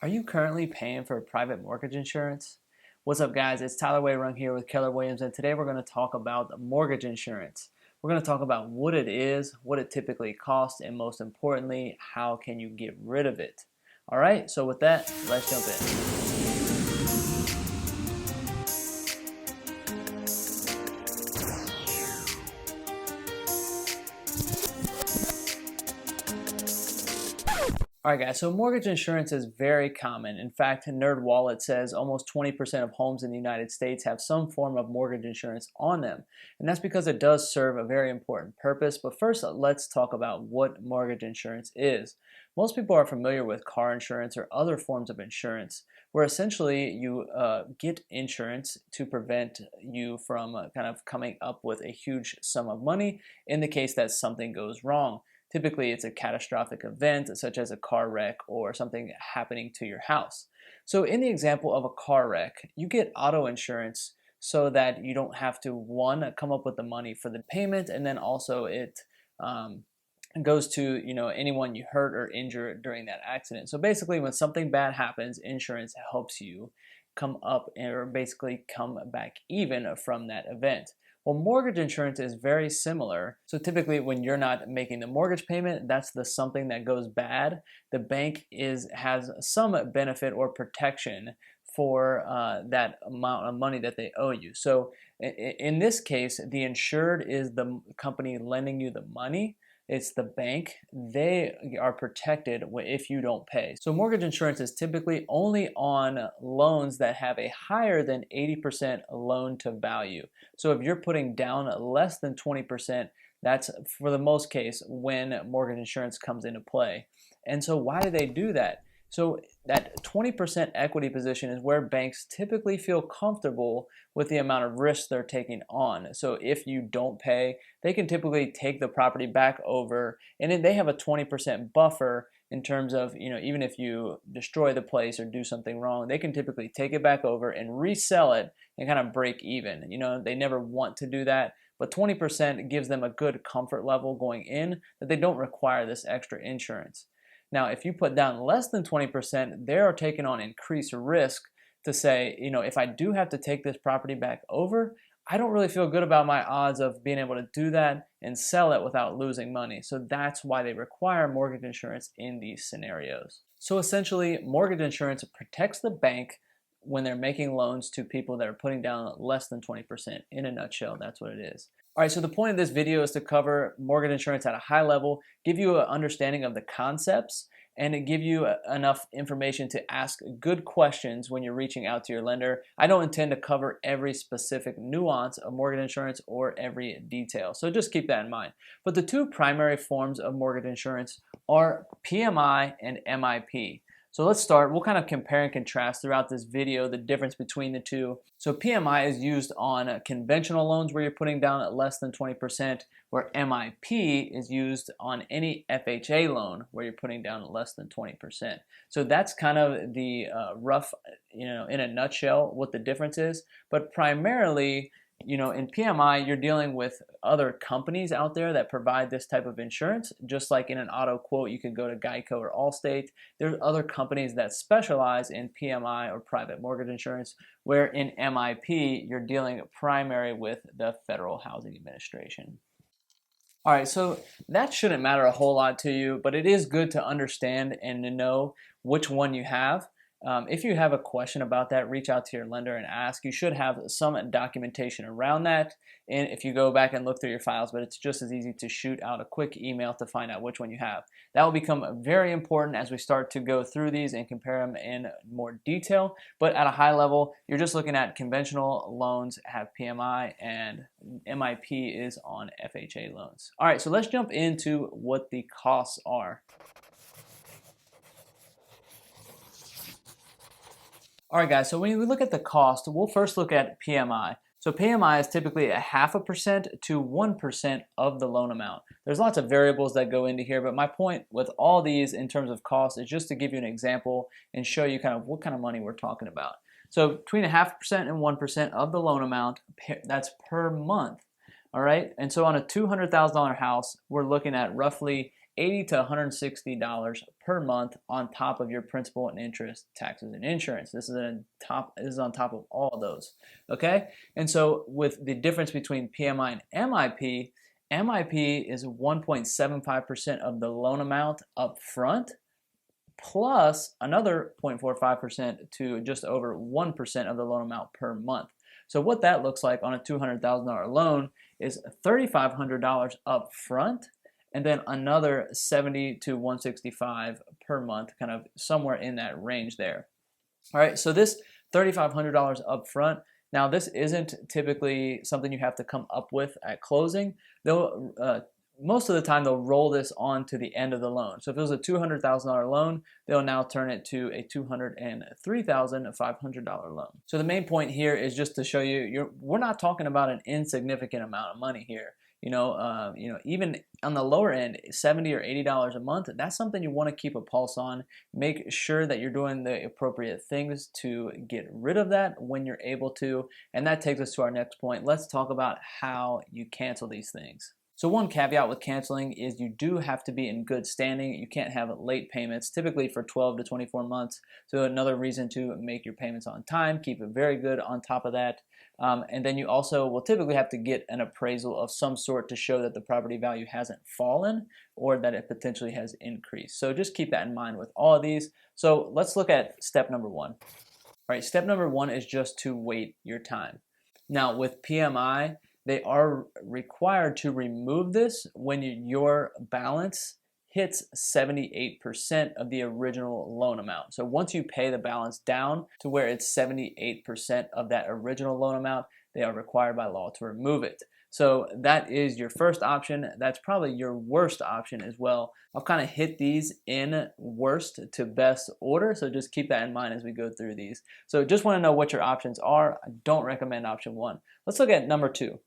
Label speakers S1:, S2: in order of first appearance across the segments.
S1: Are you currently paying for private mortgage insurance? What's up, guys? It's Tyler Wehrung here with Keller Williams, and today we're going to talk about mortgage insurance. We're going to talk about what it is, what it typically costs, and most importantly, how can you get rid of it. All right, so with that, let's jump in. All right, guys, so mortgage insurance is very common. In fact, NerdWallet says almost 20% of homes in the United States have some form of mortgage insurance on them. And that's because it does serve a very important purpose. But first, let's talk about what mortgage insurance is. Most people are familiar with car insurance or other forms of insurance, where essentially you get insurance to prevent you from kind of coming up with a huge sum of money in the case that something goes wrong. Typically, it's a catastrophic event such as a car wreck or something happening to your house. So in the example of a car wreck, you get auto insurance so that you don't have to, one, come up with the money for the payment, and then also it goes to anyone you hurt or injure during that accident. So basically, when something bad happens, insurance helps you come up or basically come back even from that event. Well, mortgage insurance is very similar. So typically when you're not making the mortgage payment, that's the something that goes bad. The bank has some benefit or protection for that amount of money that they owe you. So in this case, the insured is the company lending you the money. It's the bank. They are protected if you don't pay. So mortgage insurance is typically only on loans that have a higher than 80% loan to value. So if you're putting down less than 20%, that's for the most case when mortgage insurance comes into play. And so why do they do that? So that 20% equity position is where banks typically feel comfortable with the amount of risk they're taking on. So if you don't pay, they can typically take the property back over, and then they have a 20% buffer in terms of, even if you destroy the place or do something wrong, they can typically take it back over and resell it and kind of break even. They never want to do that, but 20% gives them a good comfort level going in that they don't require this extra insurance. Now, if you put down less than 20%, they are taking on increased risk to say, if I do have to take this property back over, I don't really feel good about my odds of being able to do that and sell it without losing money. So that's why they require mortgage insurance in these scenarios. So essentially, mortgage insurance protects the bank when they're making loans to people that are putting down less than 20%. In a nutshell, that's what it is. All right, so the point of this video is to cover mortgage insurance at a high level, give you an understanding of the concepts, and give you enough information to ask good questions when you're reaching out to your lender. I don't intend to cover every specific nuance of mortgage insurance or every detail, so just keep that in mind. But the two primary forms of mortgage insurance are PMI and MIP. So let's start. We'll kind of compare and contrast throughout this video the difference between the two. So PMI is used on conventional loans where you're putting down at less than 20%, where MIP is used on any FHA loan where you're putting down at less than 20%. So that's kind of the rough, in a nutshell, what the difference is. But primarily, in PMI, you're dealing with other companies out there that provide this type of insurance. Just like in an auto quote, you could go to Geico or Allstate. There's other companies that specialize in PMI or private mortgage insurance, where in MIP, you're dealing primary with the Federal Housing Administration. All right, so that shouldn't matter a whole lot to you, but it is good to understand and to know which one you have. If you have a question about that, reach out to your lender and ask. You should have some documentation around that, and if you go back and look through your files, but it's just as easy to shoot out a quick email to find out which one you have. That will become very important as we start to go through these and compare them in more detail, but at a high level, you're just looking at conventional loans have PMI and MIP is on FHA loans. All right, so let's jump into what the costs are. All right, guys, so when we look at the cost, we'll first look at PMI. So PMI is typically a 0.5% to 1% of the loan amount. There's lots of variables that go into here, but my point with all these in terms of cost is just to give you an example and show you kind of what kind of money we're talking about. So between 0.5% and 1% of the loan amount, that's per month. All right, and so on a $200,000 house, we're looking at roughly $80 to $160 per month on top of your principal and interest, taxes, and insurance. This is on top of all of those. Okay, and so with the difference between PMI and MIP, MIP is 1.75% of the loan amount up front, plus another 0.45% to just over 1% of the loan amount per month. So what that looks like on a $200,000 loan is $3,500 up front, and then another $70 to $165 per month, kind of somewhere in that range there. All right, so this $3,500 up front, now this isn't typically something you have to come up with at closing. Most of the time they'll roll this on to the end of the loan. So if it was a $200,000 loan, they'll now turn it to a $203,500 loan. So the main point here is just to show you, we're not talking about an insignificant amount of money here. Even on the lower end, $70 or $80 a month, that's something you want to keep a pulse on. Make sure that you're doing the appropriate things to get rid of that when you're able to. And that takes us to our next point. Let's talk about how you cancel these things. So one caveat with canceling is you do have to be in good standing. You can't have late payments, typically for 12 to 24 months. So another reason to make your payments on time, keep it very good on top of that. And then you also will typically have to get an appraisal of some sort to show that the property value hasn't fallen or that it potentially has increased. So just keep that in mind with all of these. So let's look at step number one. All right, step number one is just to wait your time. Now with PMI, they are required to remove this when your balance hits 78% of the original loan amount. So once you pay the balance down to where it's 78% of that original loan amount, they are required by law to remove it. So that is your first option. That's probably your worst option as well. I've kind of hit these in worst to best order, so just keep that in mind as we go through these. So just want to know what your options are. I don't recommend option one. Let's look at number two.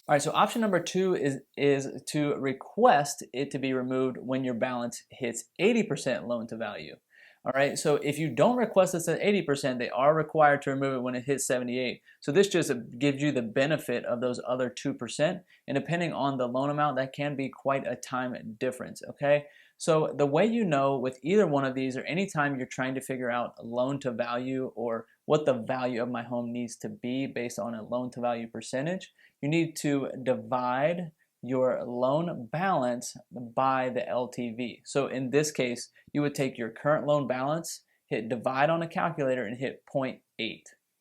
S1: All right, so option number two is to request it to be removed when your balance hits 80% loan to value. All right, so if you don't request this at 80%, they are required to remove it when it hits 78. So this just gives you the benefit of those other 2%, and depending on the loan amount, that can be quite a time difference, okay? So the way you know with either one of these, or anytime you're trying to figure out loan to value or what the value of my home needs to be based on a loan to value percentage, you need to divide your loan balance by the LTV. So in this case, you would take your current loan balance, hit divide on a calculator, and hit 0.8.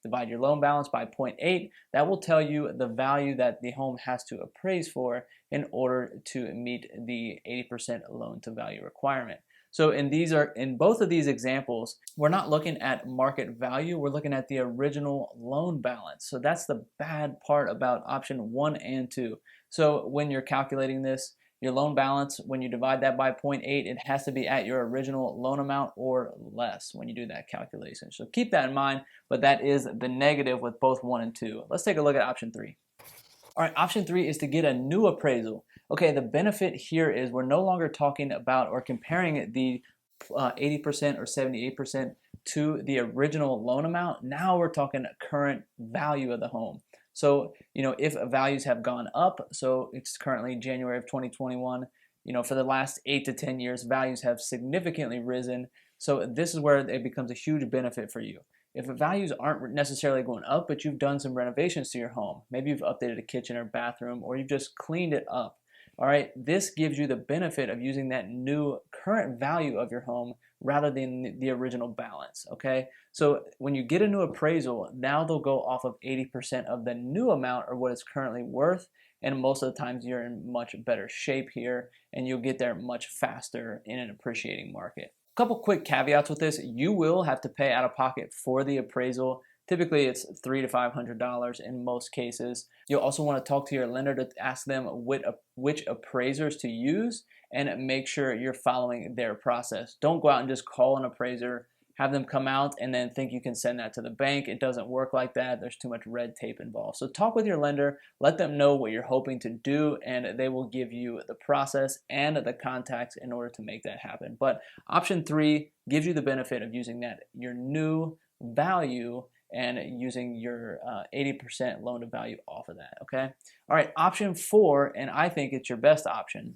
S1: Divide your loan balance by 0.8. That will tell you the value that the home has to appraise for in order to meet the 80% loan to value requirement. So in both of these examples, we're not looking at market value, we're looking at the original loan balance. So that's the bad part about option 1 and 2. So when you're calculating this, your loan balance, when you divide that by 0.8, it has to be at your original loan amount or less when you do that calculation. So keep that in mind, but that is the negative with both 1 and 2. Let's take a look at option 3. All right, option 3 is to get a new appraisal. Okay, the benefit here is we're no longer talking about or comparing the 80% or 78% to the original loan amount. Now we're talking current value of the home. So, if values have gone up, so it's currently January of 2021, for the last 8 to 10 years, values have significantly risen. So this is where it becomes a huge benefit for you. If the values aren't necessarily going up, but you've done some renovations to your home, maybe you've updated a kitchen or bathroom, or you've just cleaned it up, all right, this gives you the benefit of using that new current value of your home rather than the original balance, okay? So when you get a new appraisal, now they'll go off of 80% of the new amount or what it's currently worth, and most of the times you're in much better shape here, and you'll get there much faster in an appreciating market. A couple quick caveats with this. You will have to pay out of pocket for the appraisal. Typically, it's $300 to $500 in most cases. You'll also want to talk to your lender to ask them which appraisers to use and make sure you're following their process. Don't go out and just call an appraiser, have them come out, and then think you can send that to the bank. It doesn't work like that. There's too much red tape involved. So talk with your lender, let them know what you're hoping to do, and they will give you the process and the contacts in order to make that happen. But option 3 gives you the benefit of using your new value and using your 80% loan to value off of that, okay? All right, option 4, and I think it's your best option,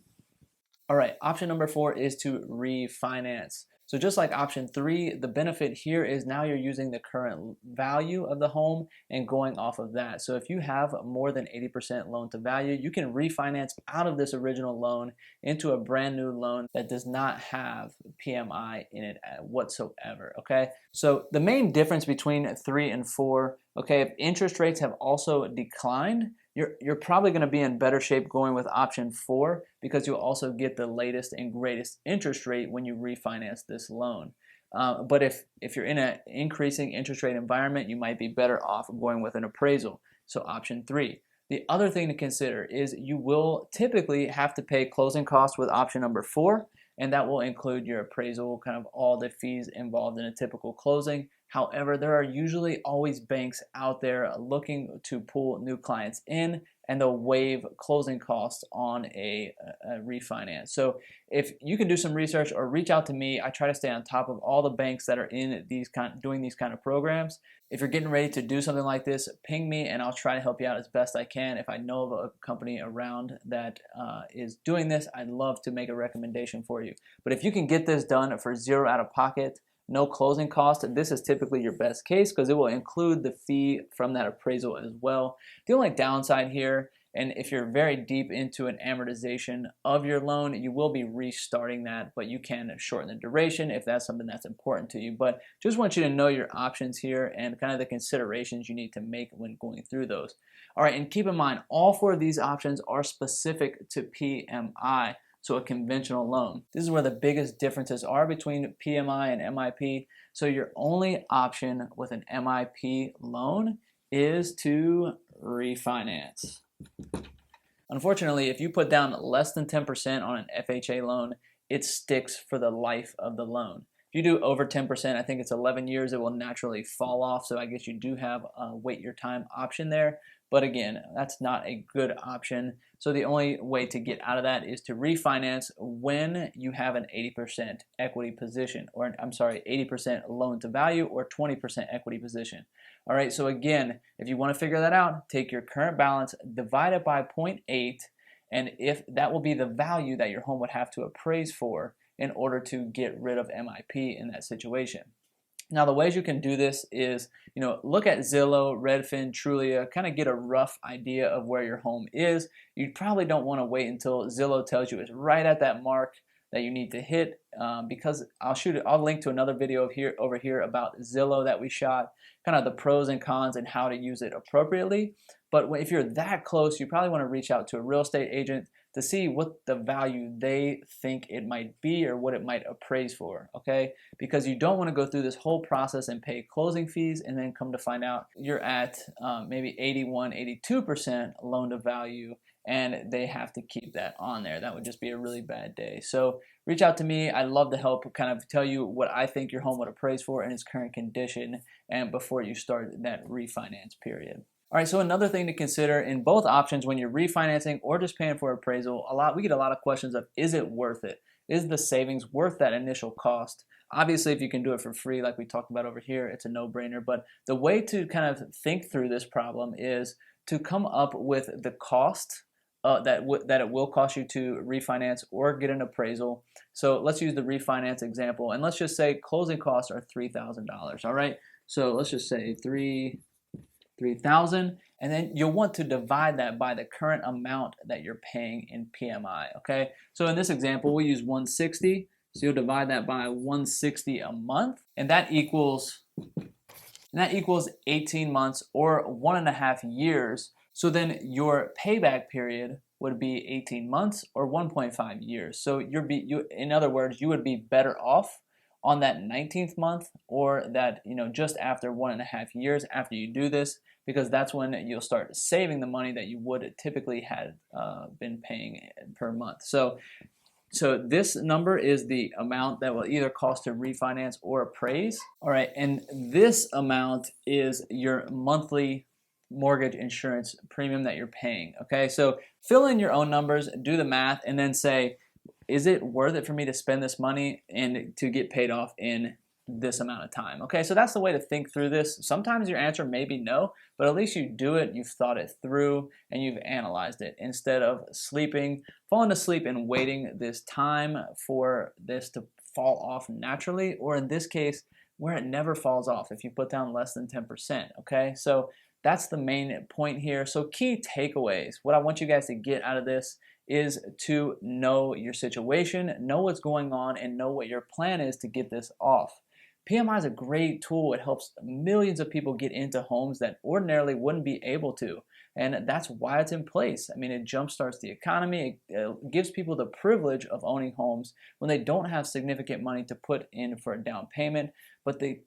S1: All right, option number 4 is to refinance. So just like option 3, the benefit here is now you're using the current value of the home and going off of that. So if you have more than 80% loan to value, you can refinance out of this original loan into a brand new loan that does not have PMI in it whatsoever, okay? So the main difference between 3 and 4, okay, if interest rates have also declined, you're probably going to be in better shape going with option 4 because you'll also get the latest and greatest interest rate when you refinance this loan. But if you're in an increasing interest rate environment, you might be better off going with an appraisal. So option 3. The other thing to consider is you will typically have to pay closing costs with option number 4, and that will include your appraisal, kind of all the fees involved in a typical closing. However, there are usually always banks out there looking to pull new clients in, and they'll waive closing costs on a refinance. So if you can do some research or reach out to me, I try to stay on top of all the banks that are in doing these kind of programs. If you're getting ready to do something like this, ping me and I'll try to help you out as best I can. If I know of a company around that is doing this, I'd love to make a recommendation for you. But if you can get this done for zero out of pocket, no closing cost, this is typically your best case because it will include the fee from that appraisal as well. The only downside here, and if you're very deep into an amortization of your loan, you will be restarting that, but you can shorten the duration if that's something that's important to you. But just want you to know your options here and kind of the considerations you need to make when going through those. All right, and keep in mind, all 4 of these options are specific to PMI. So a conventional loan. This is where the biggest differences are between PMI and MIP. So your only option with an MIP loan is to refinance. Unfortunately, if you put down less than 10% on an FHA loan, it sticks for the life of the loan. If you do over 10%, I think it's 11 years, it will naturally fall off. So I guess you do have a wait your time option there. But again, that's not a good option. So the only way to get out of that is to refinance when you have an 80% equity position, or I'm sorry, 80% loan to value or 20% equity position. All right, so again, if you want to figure that out, take your current balance, divide it by 0.8, and if that will be the value that your home would have to appraise for in order to get rid of MIP in that situation. Now, the ways you can do this is, look at Zillow, Redfin, Trulia, kind of get a rough idea of where your home is. You probably don't want to wait until Zillow tells you it's right at that mark that you need to hit, because I'll link to another video over here about Zillow that we shot, kind of the pros and cons and how to use it appropriately. But if you're that close, you probably want to reach out to a real estate agent to see what the value they think it might be or what it might appraise for, okay? Because you don't want to go through this whole process and pay closing fees and then come to find out you're at maybe 81, 82% loan to value and they have to keep that on there. That would just be a really bad day. So reach out to me. I'd love to help kind of tell you what I think your home would appraise for in its current condition and before you start that refinance period. All right, so another thing to consider in both options when you're refinancing or just paying for appraisal, we get a lot of questions of, is it worth it? Is the savings worth that initial cost? Obviously, if you can do it for free, like we talked about over here, it's a no-brainer. But the way to kind of think through this problem is to come up with the cost that it will cost you to refinance or get an appraisal. So let's use the refinance example, and let's just say closing costs are $3,000. All right, so let's just say $3,000, and then you'll want to divide that by the current amount that you're paying in PMI, okay? So in this example, we use 160, so you'll divide that by 160 a month, and that equals 18 months or 1.5 years. So then your payback period would be 18 months or 1.5 years. So in other words, you would be better off on that 19th month or that, just after 1.5 years after you do this, because that's when you'll start saving the money that you would typically have been paying per month. So this number is the amount that will either cost to refinance or appraise. All right, and this amount is your monthly mortgage insurance premium that you're paying, okay? So fill in your own numbers, do the math, and then say, is it worth it for me to spend this money and to get paid off in this amount of time. Okay, so that's the way to think through this. Sometimes your answer may be no, but at least you do it, you've thought it through, and you've analyzed it instead of falling asleep and waiting this time for this to fall off naturally, or in this case, where it never falls off if you put down less than 10%. Okay, so that's the main point here. So key takeaways, what I want you guys to get out of this is to know your situation, know what's going on, and know what your plan is to get this off. PMI is a great tool. It helps millions of people get into homes that ordinarily wouldn't be able to. And that's why it's in place. I mean, it jumpstarts the economy. It gives people the privilege of owning homes when they don't have significant money to put in for a down payment. But the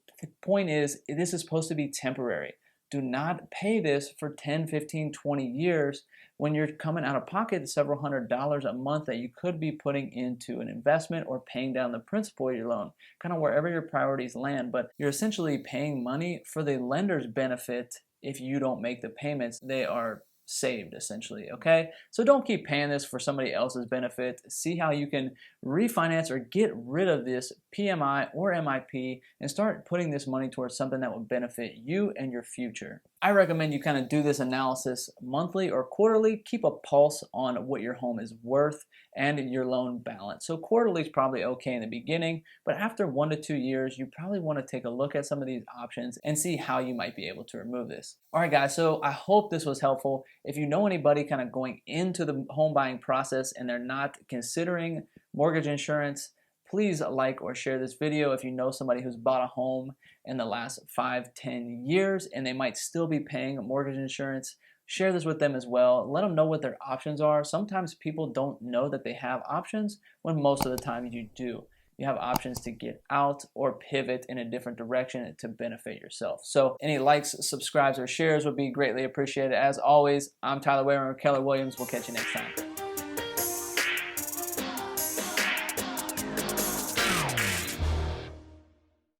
S1: point is, this is supposed to be temporary. Do not pay this for 10, 15, 20 years when you're coming out of pocket several $100s a month that you could be putting into an investment or paying down the principal of your loan, kind of wherever your priorities land. But you're essentially paying money for the lender's benefit. If you don't make the payments, they are saved essentially. Okay, so don't keep paying this for somebody else's benefit. See how you can refinance or get rid of this PMI or MIP and start putting this money towards something that will benefit you and your future. I recommend you kind of do this analysis monthly or quarterly. Keep a pulse on what your home is worth and your loan balance. So quarterly is probably okay in the beginning, but after 1 to 2 years, you probably want to take a look at some of these options and see how you might be able to remove this. All right, guys, so I hope this was helpful. If you know anybody kind of going into the home buying process and they're not considering mortgage insurance, please like or share this video. If you know somebody who's bought a home in the last 5-10 years and they might still be paying mortgage insurance, share this with them as well. Let them know what their options are. Sometimes people don't know that they have options when most of the time you do. You have options to get out or pivot in a different direction to benefit yourself. So any likes, subscribes, or shares would be greatly appreciated. As always, I'm Tyler Wehrung, Keller Williams. We'll catch you next time.